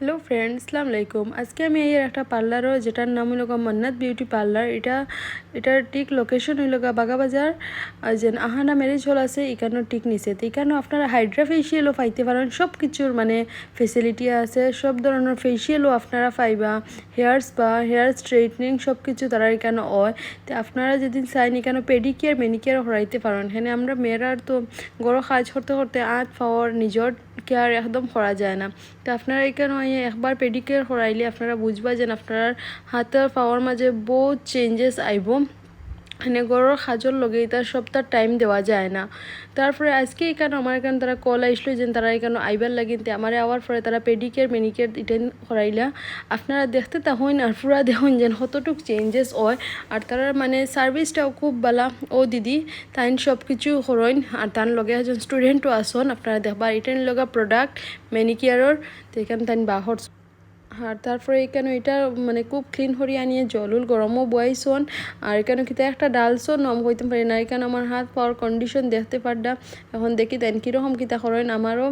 Hello friend, আসসালামু আলাইকুম। আজকে আমি এই একটা পার্লারও যেটার নাম হইল মান্নাত বিউটি পার্লার। এটার ঠিক লোকেশন হইল বাগাবাজার। যে আহানা ম্যারেজ হল আছে এখানে ঠিক নিচে। তো এখানে আপনারা হাইড্রা ফেসিয়ালও পাইতে পারেন। সব কিছুর মানে ফেসিলিটি আছে, সব ধরনের ফেসিয়ালও আপনারা পাইবা। হেয়ার স্পা, হেয়ার স্ট্রেটনিং সব কিছু তারা এখানে হয়। তো আপনারা যেদিন চাইন এখানে পেডিকেয়ার ম্যানিকেয়ার হরাইতে পারেন। এখানে আমরা মেয়েরার তো গড় কাজ করতে করতে আঁত পাওয়ার নিজের কেয়ার একদম করা যায় না। তো আপনারা এখানে একবার পেডিকেয়ার করাইলে আপনারা বুঝবা যে আপনার হাতের পাওয়ার মাঝে বহুত চেঞ্জেস আইব। মানে গড়ের কাজের লগে এটা সপ্তাহ টাইম দেওয়া যায় না। তারপরে আজকে এখানে আমার এখানে তারা কল আইসলো যে তারা এখানে আইবার লাগিনতে আমার আওয়ার পরে তারা পেডিকেয়ার ম্যানিকেয়ার এটা করাইলা। আপনারা দেখতে তখন আর পুরা দেখুন যেন কতটুক চেঞ্জেস হয়। আর তারা মানে সার্ভিসটাও খুব ভালো। ও দিদি তাইন সব কিছু করেন। আর তার লগে একজন স্টুডেন্টও আসন, আপনারা দেখবা এটার লগে প্রোডাক্ট ম্যানিকেয়ারের। তো এখানে তাইন বাহর। আর তারপরে এখানে এটা মানে খুব ক্লিন করি আনিয়ে জলুল গরমও বয়াইছন। আর এখানে কিন্তু একটা ডালসও নম হইতে পারি না। এখানে আমার হাত পাওয়ার কন্ডিশন দেখতে পারডা। এখন দেখি তেন কীরকম কিতা করেন। আমারও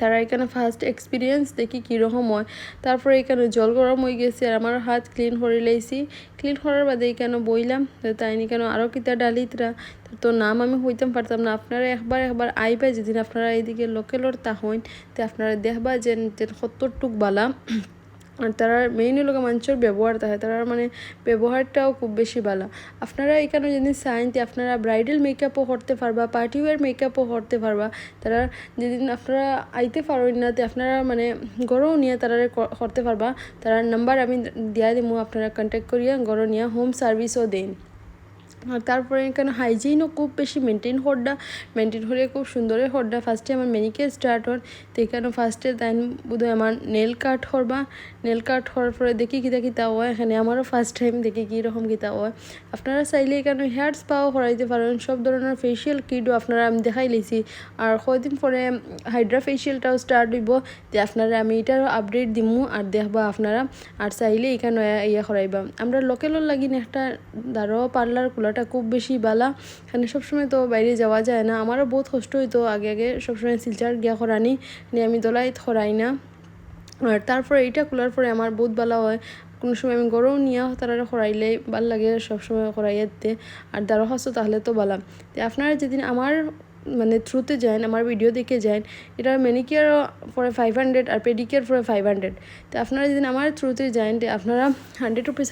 তারা এখানে ফার্স্ট এক্সপিরিয়েন্স দেখি কীরকম হয়। তারপরে এখানে জল গরম হয়ে গেছে আর আমার হাত ক্লিন করে লাইছি। ক্লিন করার বাদে এখানে বইলাম। তাই এখানে আরও কিতা ডালিতরা তো নাম আমি হইতাম পারতাম না। আপনারা একবার আইবা যেদিন আপনারা এইদিকে লোকেলর তা হইন, তো আপনারা দেখবা যে কতটুক বালা। আর তারা মেইন লোক মানুষের ব্যবহার থাকে, তারা মানে ব্যবহারটাও খুব বেশি ভালো। আপনারা এখানে যদি চাইন আপনারা ব্রাইডাল মেকআপও করতে পারবা, পার্টি ওয়্যার মেকআপও করতে পারবা। তারা যেদিন আপনারা আইতে পারেন না তো আপনারা মানে গড়ও নিয়ে তারা করতে পারবা। তার নাম্বার আমি দিয়া দিমু, আপনারা কন্ট্যাক্ট করিয়া গড় নিয়ে হোম সার্ভিসও দেন। আর তারপরে এখানে হাইজিনও খুব বেশি মেনটেন হলে খুব সুন্দরই হরডা। ফার্স্টে আমার ম্যানিকিয়ার স্টার্ট হন। তো এখানে ফার্স্টে তাই বোধহয় আমার নেল কাট হরবা। নেল কাট হওয়ার পরে দেখি কিতা হয়। এখানে আমারও ফার্স্ট টাইম দেখি কীরকম কিতা হয়। আপনারা চাইলে এখানে হেয়ার স্পাও করাইতে পারেন। সব ধরনের ফেসিয়াল কিটও আপনারা আমি দেখাই লিছি। আর কয়দিন পরে হাইড্রা ফেসিয়ালটাও স্টার্ট হইব। তো আপনারা আমি এটারও আপডেট দিমু আর দেখবা আপনারা। আর চাইলে এখানে করাইবা। আমরা লোকেলের লাগিন একটা দাঁড়ো পার্লার খোলাটা খুব বেশি বালা। এখানে সবসময় তো বাইরে যাওয়া যায় না। আমারও বহুত কষ্ট হইতো আগে সবসময় শিলচার গিয়া করানি নিয়ে আমি দোলাইত করাই না। আর তারপরে এইটা খোলার পরে আমার বহুত ভালো হয়। কোনো সময় আমি গরম নিয়ে তারা করাইলে ভাল লাগে সবসময় করাইয়া দিতে। আর দারো হাসো তাহলে তো বালা। তো আপনারা যেদিন আমার মানে থ্রুতে যান, আমার ভিডিও দেখে যান, এটা ম্যানিকিয়ার পরে 500 আর পেডিকিয়ার পরে 500। তো আপনারা যেদিন আমার থ্রুতে যান তো আপনারা 100 রুপিস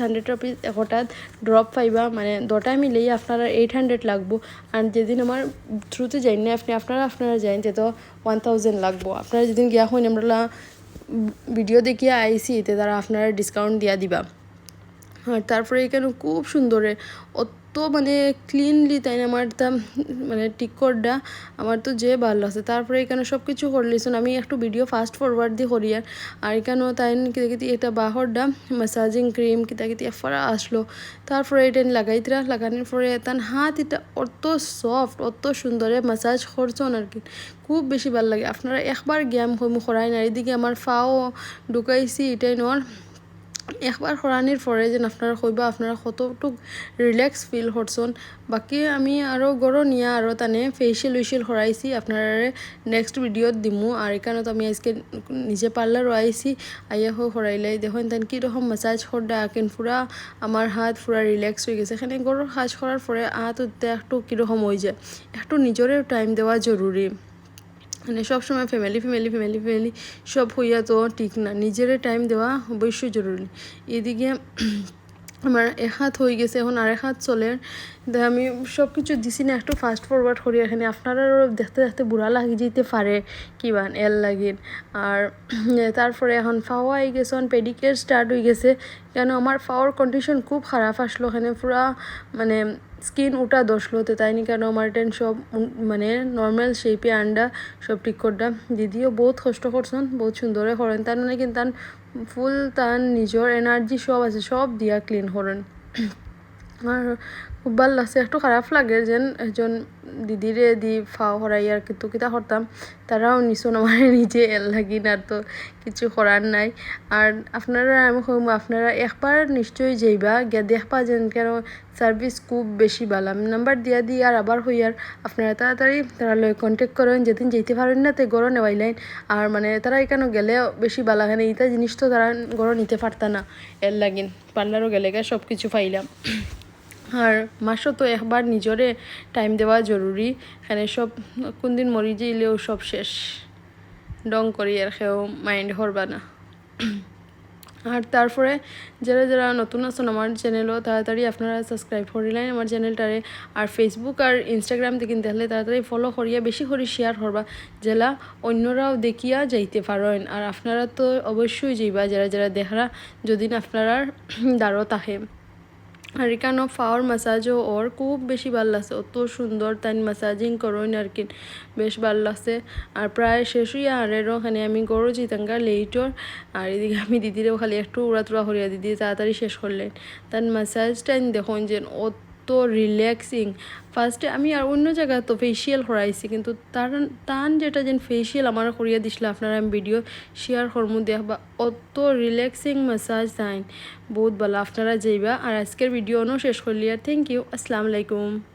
হঠাৎ ড্রপ পাইবা, মানে দুটা মিলেই আপনারা 800 লাগবো। আর যেদিন আমার থ্রুতে যাই না আপনারা যান তো 1000 লাগবো। আপনারা যেদিন গিয়া হইন আমরা ভিডিও দেখিয়ে আইসি এতে তারা আপনারা ডিসকাউন্ট দিয়া দিবা। আর তারপরে এখানে খুব সুন্দরে অত মানে ক্লিনলি তাই আমার তা মানে টিকটটা আমার তো যে ভালো লাগছে। তারপরে এখানে সব কিছু করলিছুন আমি একটু ভিডিও ফাস্ট ফরওয়ার্ড দিয়ে করি। আর এখানেও তাই কিতা এটা বাহরটা ম্যাসাজিং ক্রিম কিতা এফারা আসলো। তারপরে এটা লাগানোর পরে তার হাত এটা অত সফট অত সুন্দরে ম্যাসাজ করছন আর কি খুব বেশি ভালো লাগে। আপনারা একবার গেম করাই না। এদিকে আমার ফাও ঢুকাইছি এটাই নর একবার করানির পরে যেন আপনারা কইবা আপনারা কতটুক রিল্যাক্স ফিল করছেন। বাকি আমি আরও গড়ো নিয়ে আরও তানে ফেসিয়াল করাইছি আপনারা নেক্সট ভিডিওত দিমু। আর এখানে তো আমি আজকে নিজে পার্লারও আইছি আইয়া করাইলাই দেখুন তান কীরকম ম্যাসাজ করডা আঁকেন পুরা আমার হাত পুরা রিল্যাক্স হয়ে গেছে। এখানে গড়োর কাজ করার পরে হাত উঠতে একটু কীরকম হয়ে যায়, একটু নিজেরও টাইম দেওয়া জরুরি। মানে সবসময় ফ্যামিলি সব হইয়া তো ঠিক না, নিজের টাইম দেওয়া অবশ্যই জরুরি। এদিকে আমার এক হাত হয়ে গেছে, এখন আরেক হাত চলে। আমি সব কিছু দিছি না, একটু ফাস্ট ফরওয়ার্ড করি। এখানে আপনারাও দেখতে দেখতে বুড়া লাগি যেতে পারে কিবান এল লাগিন। আর তারপরে এখন ফাওয়া হয়ে গেছে, এখন পেডিকেয়ার স্টার্ট হয়ে গেছে। কেন আমার ফাওয়ার কন্ডিশন খুব খারাপ আসলো। এখানে পুরা মানে স্কিন উঠা দশলো। তো তাই নি কেন আমার সব মানে নর্মাল শেপে আন্ডা সব ঠিক করডা। দিদিও বহুত কষ্ট করছেন, বহুত সুন্দরে করেন। তার মানে কিন্তু তার ফুল তার নিজের এনার্জি সব আছে, সব দিয়া ক্লিন করেন। আর খুব ভাল লাগছে। একটু খারাপ লাগে যেন একজন দিদিরে দি ফাও হরাই আর কিন্তু কিতা করতাম, তারাও নিছো আমার নিজে এল লাগি না, তো কিছু করার নাই। আর আপনারা আমি কইম আপনারা একবার নিশ্চয়ই যাইবা গিয়া দেখবা যেন কেন সার্ভিস খুব বেশি ভালো। আমি নাম্বার দিয়া দিই আর আবার হই আর আপনারা তাড়াতাড়ি তারা লয় কন্ট্যাক্ট করেন, যেদিন যেতে পারেন না তে গড় নেওয়াইলেন। আর মানে তারা এখানে গেলে বেশি ভালো, এখানে এইটা জিনিস তো তারা গড় নিতে পারতা না, এর লাগিন পার্লারও গেলে সব কিছু পাইলাম। আর মাসও তো একবার নিজরে টাইম দেওয়া জরুরি, এখানে সব কোন দিন মরি যাইলেও সব শেষ ডং করি আর কেউ মাইন্ড করবা না। আর তারপরে যারা যারা নতুন আছেন আমার চ্যানেলও তাড়াতাড়ি আপনারা সাবস্ক্রাইব করিলেন আমার চ্যানেলটারে। আর ফেসবুক আর ইনস্টাগ্রাম থেকে দেখলে তাড়াতাড়ি ফলো করিয়া বেশি করে শেয়ার করবা, জেলা অন্যরাও দেখিয়া যাইতে পারেন। আর আপনারা তো অবশ্যই যাইবা যারা যারা দেখরা, যদি আপনারা দাঁড়ত আহে। আর এখানে ফাওয়ার মাসাজও ওর খুব বেশি ভালো লাগছে, অত সুন্দর তাই মাসাজিং করেন আর কি, বেশ ভালো লাগছে। আর প্রায় শেষ হইয়া আরেরও ওখানে আমি গরু জিতাঙ্গা লেইটর। আর এদিকে আমি দিদিরেও খালি একটু উড়াতুড়া করিয়া দিদি তাড়াতাড়ি শেষ করলেন। তার মাসাজটা দেখুন যে অত রিল্যাক্সিং। ফার্স্টে আমি আর অন্য জায়গায় তো ফেসিয়াল করাইছি, কিন্তু টান যেটা যেন ফেসিয়াল আমার করিয়া দিছিল, আপনারা আমি ভিডিও শেয়ার করমু দেখবা, অত রিল্যাক্সিং মাসাজ তাই বহুত ভালো। আপনারা যাইবা। আর আজকের ভিডিও শেষ করলি আর থ্যাংক ইউ, আসসালামু আলাইকুম।